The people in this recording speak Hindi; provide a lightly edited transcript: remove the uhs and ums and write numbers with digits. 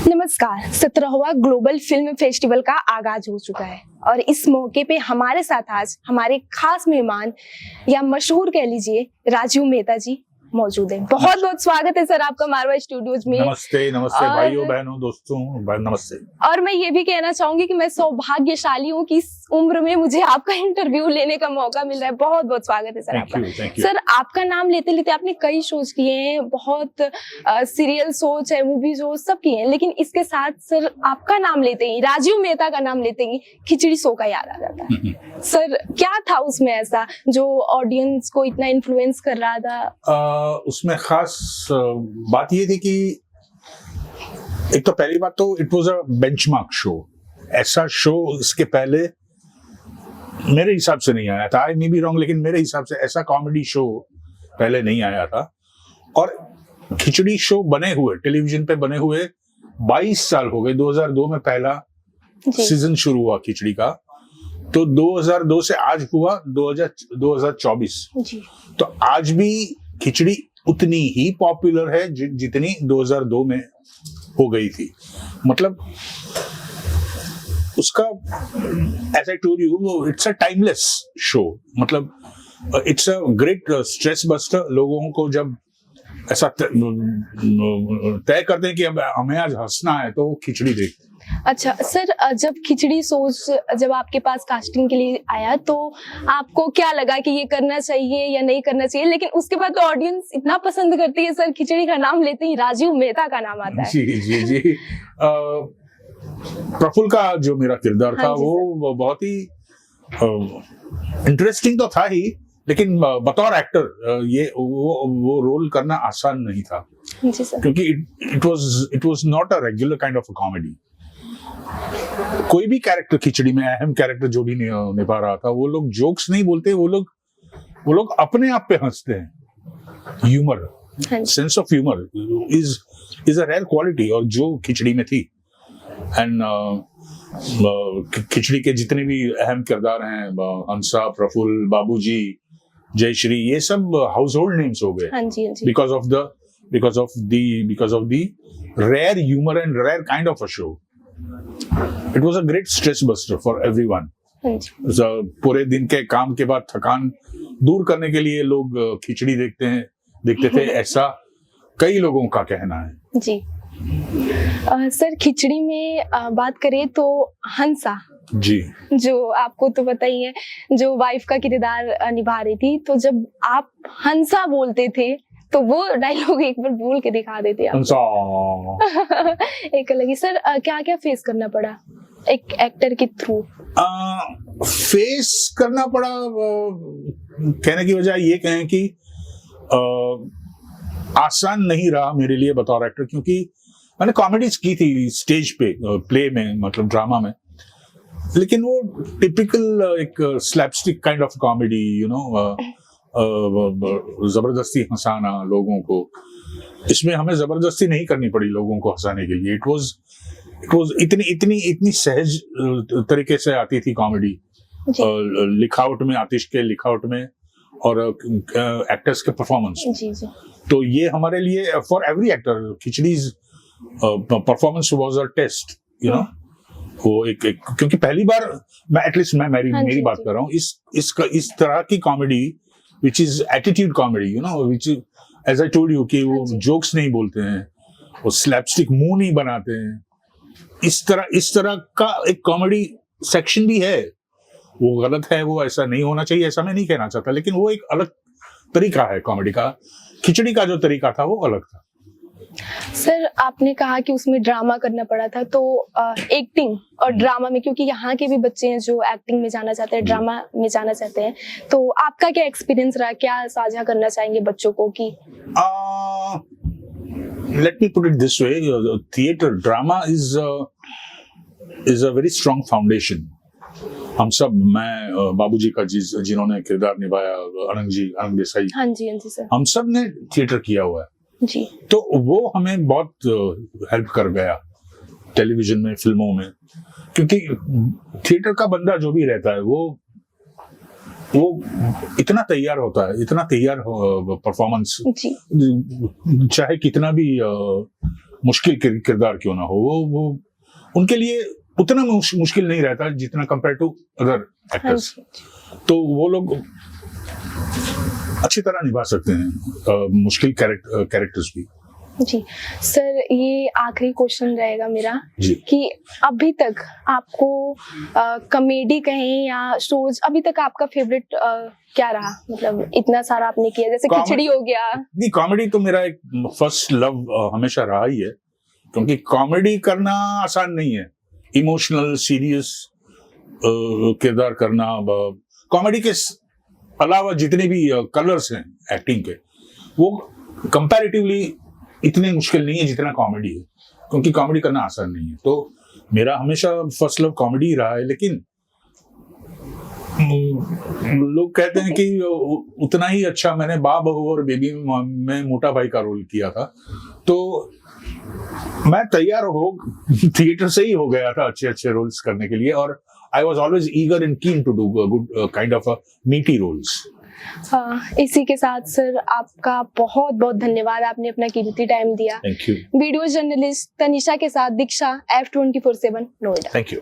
नमस्कार। 17वां ग्लोबल फिल्म फेस्टिवल का आगाज हो चुका है और इस मौके पे हमारे साथ आज हमारे खास मेहमान या मशहूर कह लीजिए राजीव मेहता जी मौजूद है। बहुत बहुत स्वागत है सर आपका मारवा स्टूडियोज में। नमस्ते नमस्ते भाइयों बहनों दोस्तों नमस्ते। और मैं ये भी कहना चाहूंगी कि मैं सौभाग्यशाली हूँ कि इस उम्र में मुझे आपका इंटरव्यू लेने का मौका मिल रहा है। बहुत बहुत स्वागत है सर आपका। सर आपका नाम लेते लेते आपने कई शोज किए हैं, बहुत सीरियल शो चाहे मूवी शो सब किए हैं, लेकिन इसके साथ सर आपका नाम लेते ही, राजीव मेहता का नाम लेते ही खिचड़ी शो का याद आ जाता है। सर क्या था उसमें ऐसा जो ऑडियंस को इतना इन्फ्लुएंस कर रहा था? उसमें खास बात ये थी कि एक तो पहली बात तो it was a benchmark show. ऐसा शो इसके पहले मेरे हिसाब से नहीं आया था। आई मे बी रॉन्ग, लेकिन मेरे हिसाब से ऐसा कॉमेडी शो पहले नहीं आया था। और खिचड़ी शो बने हुए, टेलीविजन पे बने हुए 22 साल हो गए। 2002 में पहला सीजन शुरू हुआ खिचड़ी का, तो 2002 से आज हुआ 2024 जी। तो आज भी खिचड़ी उतनी ही पॉपुलर है जितनी 2002 में हो गई थी। मतलब उसका as I told you it's a timeless show. मतलब it's a great stress buster. लोगों को जब ऐसा तय करते हैं कि अब हमें आज हंसना है तो वो खिचड़ी देखते हैं। अच्छा सर, जब खिचड़ी सोच जब आपके पास कास्टिंग के लिए आया तो आपको क्या लगा कि ये करना चाहिए या नहीं करना चाहिए? लेकिन उसके बाद तो ऑडियंस इतना पसंद करती है सर, खिचड़ी का नाम लेते ही राजीव मेहता का नाम आता है। जी जी जी। प्रफुल्ल का जो मेरा किरदार था वो बहुत ही इंटरेस्टिंग तो था ही, लेकिन बतौर एक्टर ये वो रोल करना आसान नहीं था जी सर। क्योंकि it was not a regular kind of a comedy. कोई भी कैरेक्टर खिचड़ी में अहम कैरेक्टर जो भी निभा रहा था, वो लोग जोक्स नहीं बोलते, वो लोग अपने आप पे हंसते हैं। Humour, sense of humour is a rare quality, और जो खिचड़ी में थी। एंड खिचड़ी के जितने भी अहम किरदार हैं, हंसा, प्रफुल्ल, बाबूजी, जयश्री, ये सब हाउस होल्ड नेम्स हो गए because of the rare humour and rare kind of a show. It was a great stress buster for everyone. पूरे दिन के काम के बाद थकान दूर करने के लिए लोग खिचड़ी देखते थे, ऐसा कई लोगों का कहना है जी। सर खिचड़ी में बात करें तो हंसा जी, जो आपको तो पता ही है, जो वाइफ का किरदार निभा रही थी, तो जब आप हंसा बोलते थे तो वो डायलॉग एक बार बोल के दिखा देते आप। एक अलग ही सर, क्या क्या फेस करना पड़ा एक एक्टर के थ्रू? फेस करना पड़ा, कहने की वजह ये कहें कि आसान नहीं रहा मेरे लिए बतौर एक्टर, क्योंकि मैंने कॉमेडीज की थी स्टेज पे, प्ले में, मतलब ड्रामा में, लेकिन वो टिपिकल एक slapstick kind of comedy, you know, जबरदस्ती हंसाना लोगों को। इसमें हमें जबरदस्ती नहीं करनी पड़ी लोगों को हंसाने के लिए। इट वाज इतनी सहज तरीके से आती थी कॉमेडी, लिखावट में, आतिश के लिखावट में और एक्टर्स के परफॉर्मेंस में। तो ये हमारे लिए, for every actor, Khichdi's performance was a test, you know. वो एक क्योंकि पहली बार मेरी बात कर रहा हूँ, इस तरह की comedy which is attitude comedy, you know, which is, as I told you, कि वो jokes नहीं बोलते हैं, वो slapstick मुंह नहीं बनाते हैं। इस तरह का एक कॉमेडी सेक्शन भी है। वो गलत है, वो ऐसा नहीं होना चाहिए, ऐसा मैं नहीं कहना चाहता, लेकिन वो एक अलग तरीका है कॉमेडी का। खिचड़ी का जो तरीका था वो अलग था। सर आपने कहा कि उसमें ड्रामा करना पड़ा था, तो एक्टिंग और ड्रामा में, क्योंकि यहाँ के भी बच्चे हैं जो एक्टिंग में जाना चाहते हैं, ड्रामा में जाना चाहते हैं, तो आपका क्या एक्सपीरियंस रहा? क्या साझा करना चाहेंगे बच्चों को? कि let me put it this way, theatre drama is a very strong foundation. हम सब, मैं, बाबूजी का जिन्होंने किरदार निभाया, अनंग देसाई, हाँ जी सर, हम सब ने थिएटर किया हुआ है जी। तो वो हमें बहुत हेल्प कर गया टेलीविजन में, फिल्मों में, क्योंकि थिएटर का बंदा जो भी रहता है वो इतना तैयार होता है, इतना तैयार परफॉर्मेंस, चाहे कितना भी मुश्किल किरदार क्यों ना हो, वो उनके लिए उतना मुश्किल नहीं रहता जितना कंपेयर टू अदर एक्टर्स। तो वो लोग अच्छी तरह निभा सकते हैं मुश्किल कैरेक्टर्स भी। जी सर, ये आखिरी क्वेश्चन रहेगा मेरा जी। कि अभी तक आपको कॉमेडी कहें या शोज, अभी तक आपका फेवरेट क्या रहा? मतलब इतना सारा आपने किया, जैसे खिचड़ी हो गया। नहीं, कॉमेडी तो मेरा एक फर्स्ट लव हमेशा रहा ही है, क्योंकि कॉमेडी करना आसान नहीं है। इमोशनल सीरियस किरदार करना, कॉमेडी के अलावा जितने भी कलर्स हैं एक्टिंग के, वो कंपैरेटिवली इतने मुश्किल नहीं है जितना कॉमेडी है, क्योंकि कॉमेडी करना आसान नहीं है। तो मेरा हमेशा फर्स्ट लव कॉमेडी रहा है, लेकिन लोग कहते हैं कि उतना ही अच्छा मैंने बाप बहू और बेबी में मोटा भाई का रोल किया था, तो मैं तैयार हो थिएटर से ही हो गया था अच्छे अच्छे रोल्स करने के लिए, और I was always eager and keen to do good kind of meaty roles. इसी के साथ सर आपका बहुत बहुत धन्यवाद, आपने अपना कीमती टाइम दिया। Thank you. Video journalist Tanisha के साथ दीक्षा, F24/7 नोएडा। Thank you.